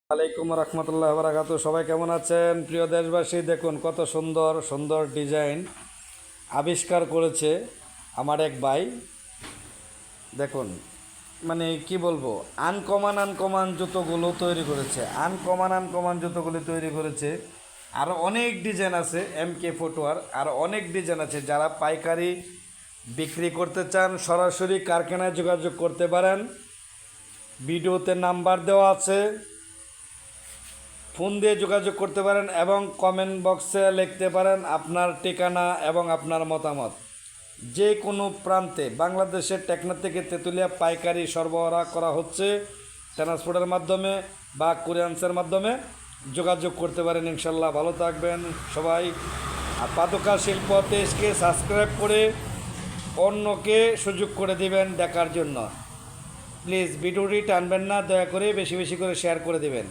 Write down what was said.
আলাইকুম রহমতুল্লাহ বারাকাতু। সবাই কেমন আছেন প্রিয় দেশবাসী? দেখুন কত সুন্দর সুন্দর ডিজাইন আবিষ্কার করেছে আমার এক ভাই। দেখুন, মানে কি বলবো, আনকমন আনকমন জুতোগুলো তৈরি করেছে, আনকমন আনকমন জুতোগুলো তৈরি করেছে। আরও অনেক ডিজাইন আছে, MK ফুটওয়ার আর অনেক ডিজাইন আছে। যারা পাইকারি বিক্রি করতে চান সরাসরি কারখানায় যোগাযোগ করতে পারেন। ভিডিওতে নাম্বার দেওয়া আছে, ফোন দিয়ে যোগাযোগ করতে পারেন এবং কমেন্ট বক্সে লিখতে পারেন আপনার ঠিকানা এবং আপনার মতামত। যে কোনো প্রান্তে বাংলাদেশের টেকনা থেকে তেঁতুলিয়া পাইকারি সরবরাহ করা হচ্ছে, ট্রান্সপোর্টের মাধ্যমে বা কুরিয়ান্সের মাধ্যমে যোগাযোগ করতে পারেন। ইনশাল্লাহ ভালো থাকবেন সবাই। আর পাদুকা শিল্প পেজকে সাবস্ক্রাইব করে অন্যকে সুযোগ করে দিবেন দেখার জন্য। প্লিজ ভিডিওটি টানবেন না, দয়া করে বেশি বেশি করে শেয়ার করে দিবেন।